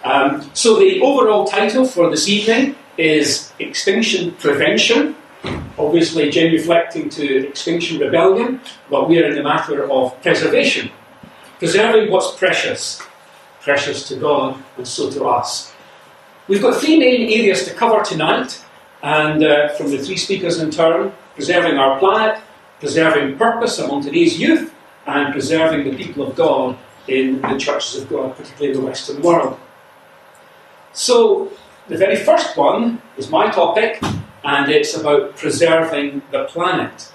So the overall title for this evening is Extinction Prevention, obviously genuflecting to Extinction Rebellion, but we are in the matter of preservation, preserving what's precious, precious to God and so to us. We've got three main areas to cover tonight, and from the three speakers in turn: preserving our planet, preserving purpose among today's youth, and preserving the people of God in the churches of God, particularly in the Western world. So, the very first one is my topic, and it's about preserving the planet.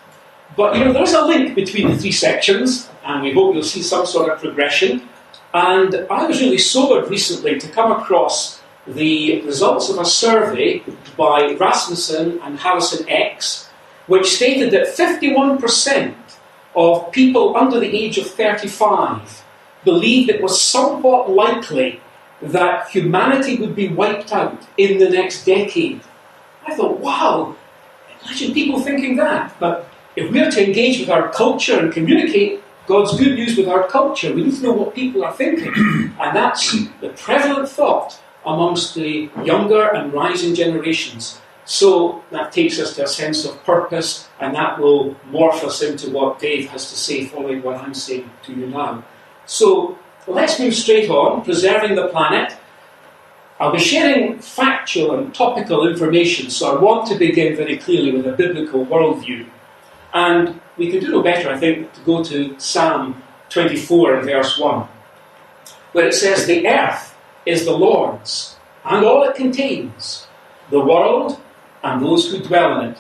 But there's a link between the three sections, and we hope you'll see some sort of progression. And I was really sobered recently to come across the results of a survey by Rasmussen and Harrison X, which stated that 51% of people under the age of 35 believed it was somewhat likely that humanity would be wiped out in the next decade. I thought, wow, imagine people thinking that. But if we're to engage with our culture and communicate God's good news with our culture, we need to know what people are thinking. And that's the prevalent thought amongst the younger and rising generations. So that takes us to a sense of purpose, and that will morph us into what Dave has to say following what I'm saying to you now. So let's move straight on, preserving the planet. I'll be sharing factual and topical information, so I want to begin very clearly with a biblical worldview. And we can do no better, I think, to go to Psalm 24 and verse 1, where it says, "The earth is the Lord's, and all it contains, the world and those who dwell in it."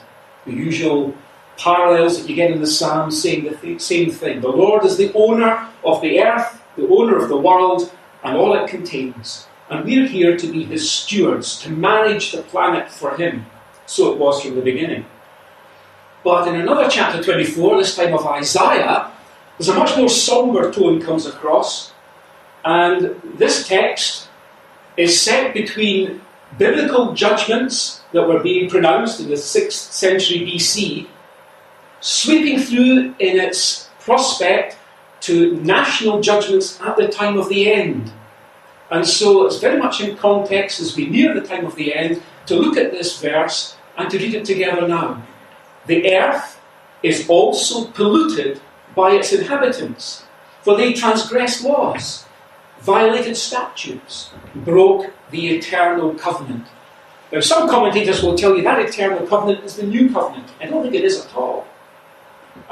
The usual parallels that you get in the Psalms saying the same thing. The Lord is the owner of the earth, the owner of the world, and all it contains. And we're here to be his stewards, to manage the planet for him. So it was from the beginning. But in another chapter 24, this time of Isaiah, there's a much more somber tone comes across. And this text is set between biblical judgments that were being pronounced in the 6th century BC, sweeping through in its prospect to national judgments at the time of the end. And so it's very much in context as we near the time of the end to look at this verse and to read it together now. "The earth is also polluted by its inhabitants, for they transgressed laws, violated statutes, broke the eternal covenant." Now, some commentators will tell you that eternal covenant is the new covenant. I don't think it is at all.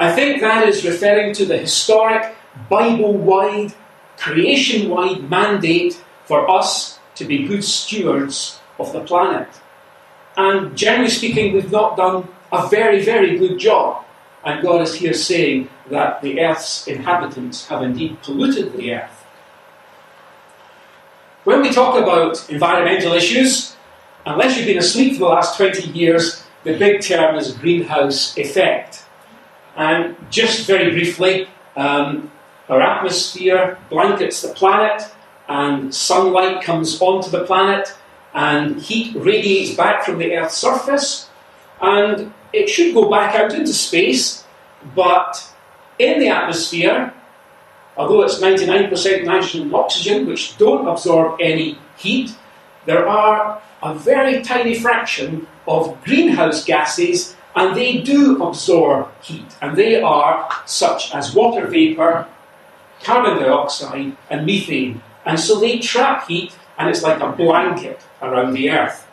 I think that is referring to the historic, Bible-wide, creation-wide mandate for us to be good stewards of the planet. And generally speaking, we've not done a very, very good job. And God is here saying that the earth's inhabitants have indeed polluted the earth. When we talk about environmental issues, unless you've been asleep for the last 20 years, the big term is greenhouse effect. And just very briefly, our atmosphere blankets the planet, and sunlight comes onto the planet, and heat radiates back from the Earth's surface, and it should go back out into space, but in the atmosphere, although it's 99% nitrogen and oxygen, which don't absorb any heat, there are a very tiny fraction of greenhouse gases, and they do absorb heat, and they are such as water vapour, carbon dioxide, and methane. And so they trap heat, and it's like a blanket around the earth.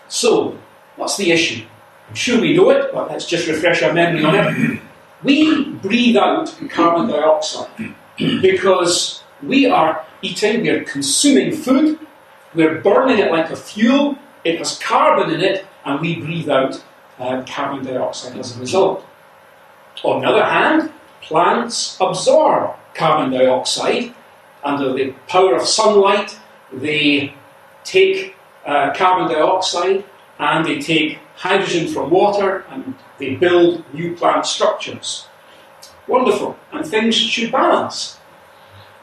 So, what's the issue? I'm sure we know it, but let's just refresh our memory on it. We breathe out carbon dioxide because we are eating, we're consuming food, we're burning it like a fuel, it has carbon in it, and we breathe out carbon dioxide as a result. On the other hand, plants absorb carbon dioxide. Under the power of sunlight, they take carbon dioxide and they take hydrogen from water and they build new plant structures. Wonderful, and things should balance.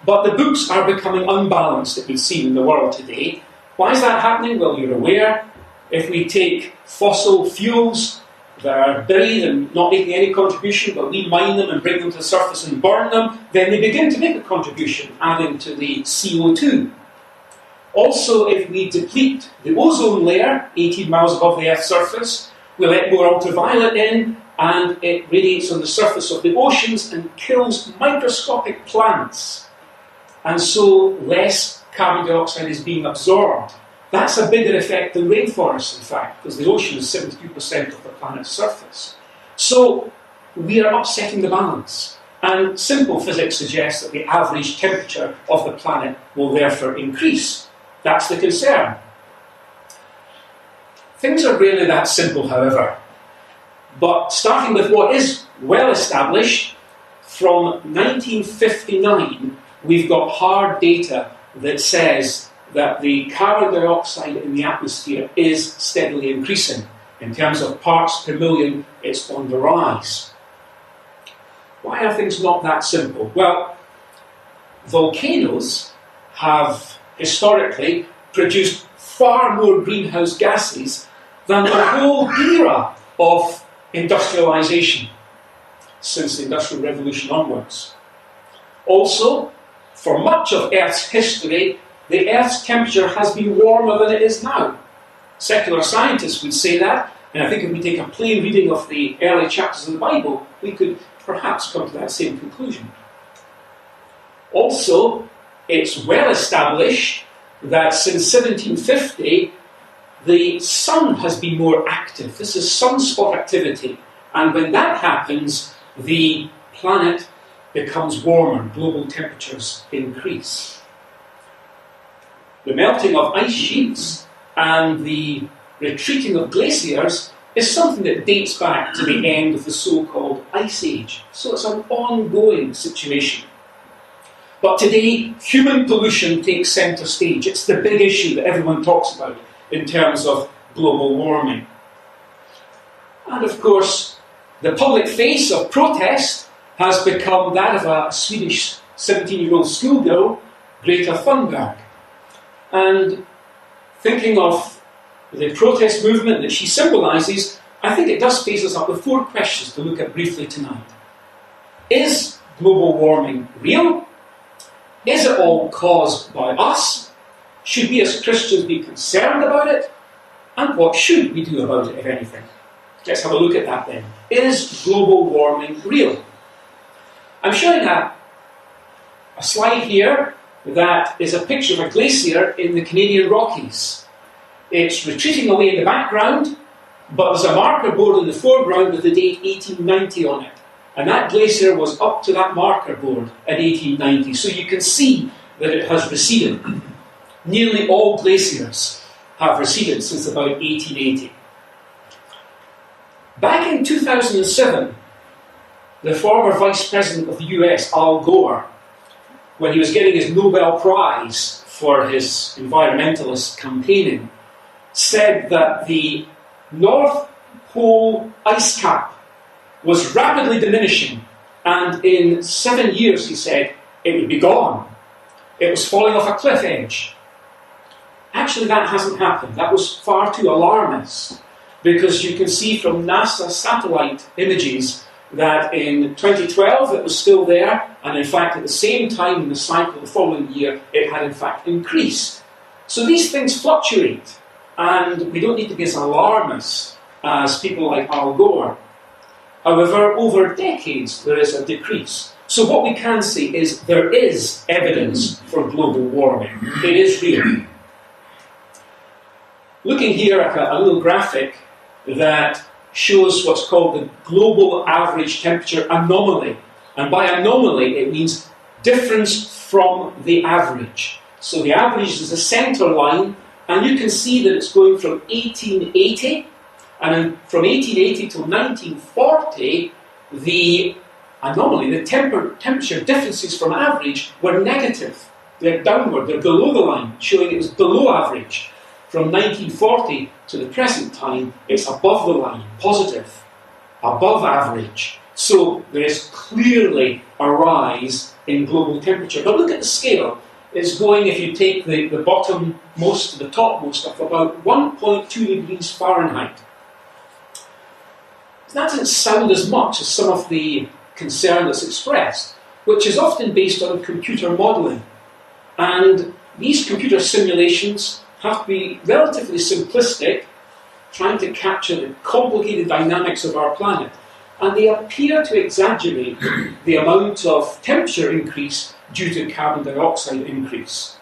But the books are becoming unbalanced, it would seem, in the world today. Why is that happening? Well, you're aware, if we take fossil fuels that are buried and not making any contribution, but we mine them and bring them to the surface and burn them, then they begin to make a contribution, adding to the CO2. Also, if we deplete the ozone layer 18 miles above the Earth's surface, we let more ultraviolet in, and it radiates on the surface of the oceans and kills microscopic plants. And so less carbon dioxide is being absorbed. That's a bigger effect than rainforests, in fact, because the ocean is 72% of the planet's surface. So we are upsetting the balance. And simple physics suggests that the average temperature of the planet will therefore increase. That's the concern. Things are really that simple, however. But starting with what is well established, from 1959, we've got hard data that says that the carbon dioxide in the atmosphere is steadily increasing. In terms of parts per million, it's on the rise. Why are things not that simple? Well, volcanoes have historically produced far more greenhouse gases than the whole era of industrialization since the Industrial Revolution onwards. Also, for much of Earth's history, the Earth's temperature has been warmer than it is now. Secular scientists would say that, and I think if we take a plain reading of the early chapters of the Bible, we could perhaps come to that same conclusion. Also, it's well established that since 1750, the sun has been more active. This is sunspot activity. And when that happens, the planet becomes warmer. Global temperatures increase. The melting of ice sheets and the retreating of glaciers is something that dates back to the end of the so-called Ice Age. So it's an ongoing situation. But today, human pollution takes centre stage. It's the big issue that everyone talks about in terms of global warming. And of course, the public face of protest has become that of a Swedish 17-year-old schoolgirl, Greta Thunberg. And thinking of the protest movement that she symbolises, I think it does face us up with 4 questions to look at briefly tonight. Is global warming real? Is it all caused by us? Should we as Christians be concerned about it? And what should we do about it, if anything? Let's have a look at that then. Is global warming real? I'm showing a slide here that is a picture of a glacier in the Canadian Rockies. It's retreating away in the background, but there's a marker board in the foreground with the date 1890 on it. And that glacier was up to that marker board at 1890. So you can see that it has receded. Nearly all glaciers have receded since about 1880. Back in 2007, the former Vice President of the US, Al Gore, when he was getting his Nobel Prize for his environmentalist campaigning, said that the North Pole ice cap was rapidly diminishing, and in 7 years, he said, it would be gone. It was falling off a cliff edge. Actually, that hasn't happened. That was far too alarmist, because you can see from NASA satellite images that in 2012 it was still there, and in fact at the same time in the cycle the following year it had in fact increased. So these things fluctuate, and we don't need to be as alarmist as people like Al Gore. However, over decades there is a decrease. So what we can say is there is evidence for global warming. It is real. Looking here at a little graphic that shows what's called the global average temperature anomaly. And by anomaly, it means difference from the average. So the average is the centre line, and you can see that it's going from 1880, and then from 1880 to 1940, the anomaly, the temperature differences from average were negative. They're downward, they're below the line, showing it was below average. From 1940 to the present time, it's above the line, positive, above average. So there is clearly a rise in global temperature. But look at the scale. It's going, if you take the bottommost to the topmost, of about 1.2 degrees Fahrenheit. That doesn't sound as much as some of the concern that's expressed, which is often based on computer modelling. And these computer simulations have to be relatively simplistic, trying to capture the complicated dynamics of our planet. And they appear to exaggerate the amount of temperature increase due to carbon dioxide increase.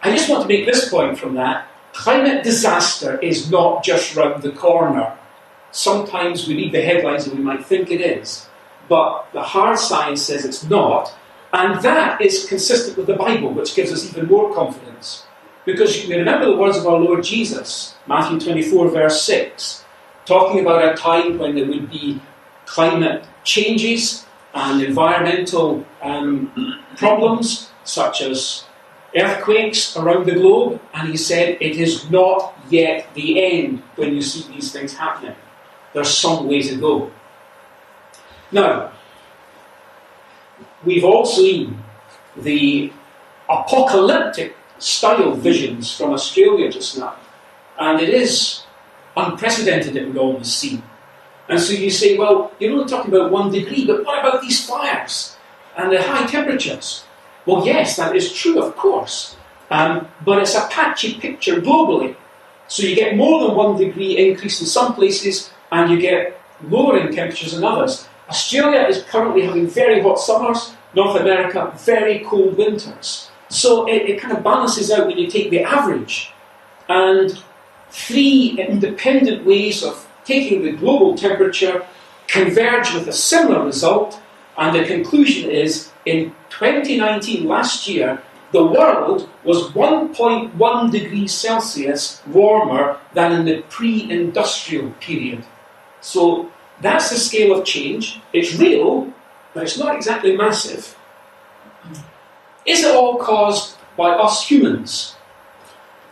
I just want to make this point from that. Climate disaster is not just round the corner. Sometimes we read the headlines and we might think it is, but the hard science says it's not, and that is consistent with the Bible, which gives us even more confidence. Because you may remember the words of our Lord Jesus, Matthew 24, verse 6, talking about a time when there would be climate changes and environmental problems, such as earthquakes around the globe, and he said, it is not yet the end when you see these things happening. There's some way to go. Now, we've all seen the apocalyptic style visions from Australia just now, and it is unprecedented, it would almost seem. And so you say, well, you're only talking about 1 degree, but what about these fires and the high temperatures? Well, yes, that is true, of course, but it's a patchy picture globally. So you get more than 1 degree increase in some places, and you get lowering temperatures in others. Australia is currently having very hot summers, North America, very cold winters. So it kind of balances out when you take the average. And 3 independent ways of taking the global temperature converge with a similar result, and the conclusion is, in 2019, last year, the world was 1.1 degrees Celsius warmer than in the pre-industrial period. So that's the scale of change. It's real, but it's not exactly massive. Is it all caused by us humans?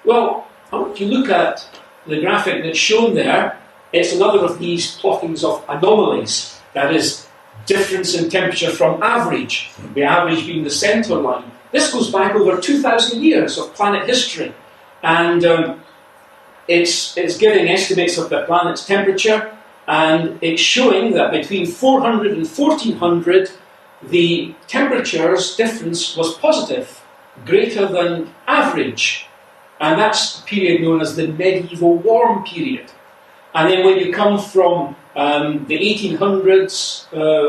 Well, I want you to look at the graphic that's shown there. It's another of these plottings of anomalies. That is, difference in temperature from average, the average being the centre line. This goes back over 2,000 years of planet history, and it's giving estimates of the planet's temperature, and it's showing that between 400 and 1400, the temperature's difference was positive, greater than average, and that's a period known as the medieval warm period. And then when you come from the 1800s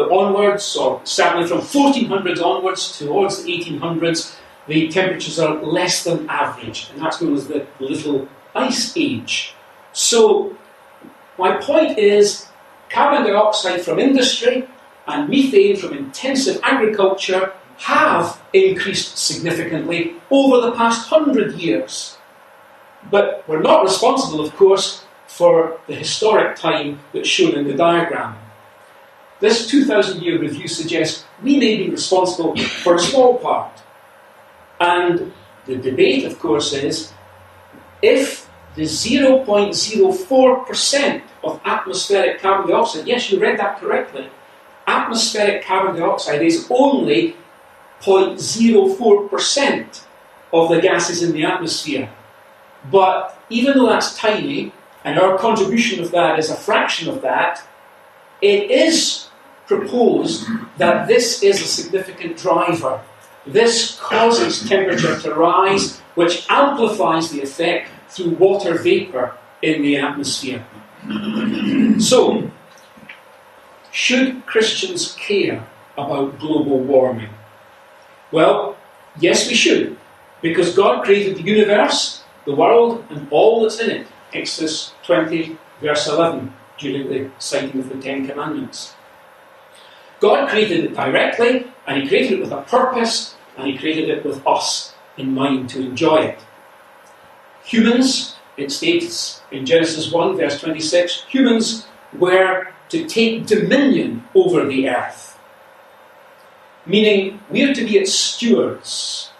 onwards, or certainly from 1400s onwards towards the 1800s, the temperatures are less than average, and that's known as the Little Ice Age. So my point is, carbon dioxide from industry and methane from intensive agriculture have increased significantly over the past 100 years. But we're not responsible, of course, for the historic time that's shown in the diagram. This 2,000-year review suggests we may be responsible for a small part. And the debate, of course, is if the 0.04% of atmospheric carbon dioxide, yes, you read that correctly, atmospheric carbon dioxide is only 0.04% of the gases in the atmosphere. But even though that's tiny, and our contribution of that is a fraction of that, it is proposed that this is a significant driver. This causes temperature to rise, which amplifies the effect through water vapour in the atmosphere. So, should Christians care about global warming? Well, yes we should, because God created the universe, the world, and all that's in it. Exodus 20, verse 11, during the citing of the Ten Commandments. God created it directly, and He created it with a purpose, and He created it with us in mind to enjoy it. Humans, it states in Genesis 1, verse 26, humans were to take dominion over the earth. Meaning, we are to be its stewards,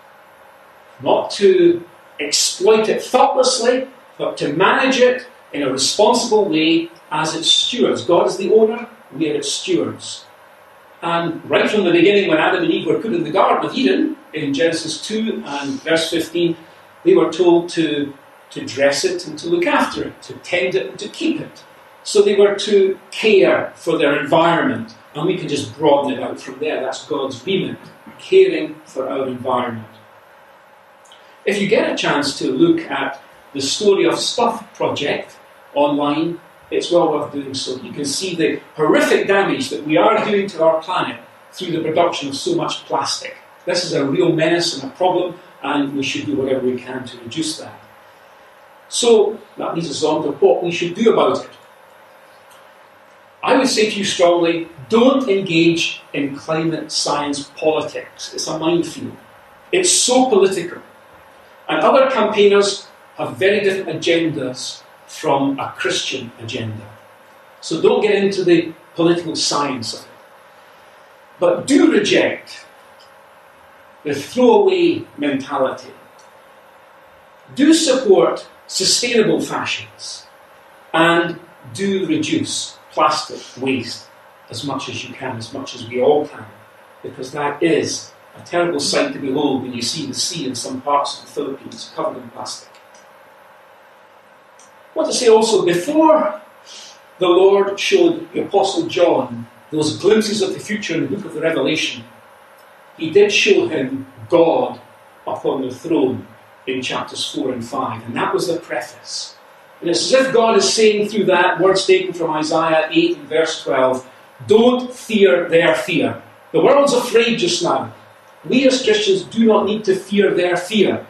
not to exploit it thoughtlessly, but to manage it in a responsible way as its stewards. God is the owner, we are its stewards. And right from the beginning, when Adam and Eve were put in the Garden of Eden, in Genesis 2 and verse 15, they were told to dress it and to look after it, to tend it and to keep it. So they were to care for their environment. And we can just broaden it out from there. That's God's remit, caring for our environment. If you get a chance to look at the Story of Stuff project online, it's well worth doing so. You can see the horrific damage that we are doing to our planet through the production of so much plastic. This is a real menace and a problem, and we should do whatever we can to reduce that. So that leads us on to what we should do about it. I would say to you strongly, don't engage in climate science politics. It's a minefield. It's so political. And other campaigners have very different agendas from a Christian agenda. So don't get into the political science of it. But do reject the throwaway mentality. Do support sustainable fashions. And do reduce plastic waste as much as you can, as much as we all can. Because that is a terrible sight to behold when you see the sea in some parts of the Philippines covered in plastic. I want to say also, before the Lord showed the Apostle John those glimpses of the future in the book of the Revelation, he did show him God upon the throne in chapters 4 and 5, and that was the preface. And it's as if God is saying through that word taken from Isaiah 8 and verse 12, don't fear their fear. The world's afraid just now. We as Christians do not need to fear their fear.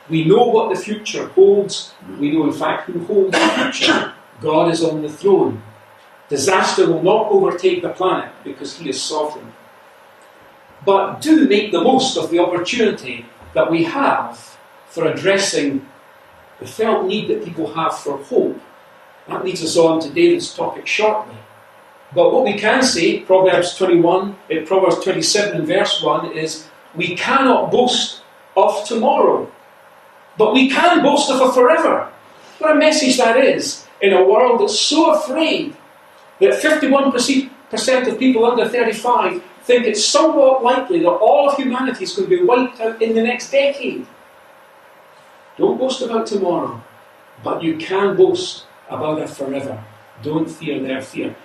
We know what the future holds. We know in fact who holds the future. God is on the throne. Disaster will not overtake the planet because he is sovereign. But do make the most of the opportunity that we have for addressing the felt need that people have for hope. That leads us on to David's topic shortly. But what we can say, Proverbs 27 and verse 1, is we cannot boast of tomorrow, but we can boast of a forever. What a message that is in a world that's so afraid that 51% of people under 35 think it's somewhat likely that all of humanity is going to be wiped out in the next decade. Don't boast about tomorrow, but you can boast about a forever. Don't fear their fear.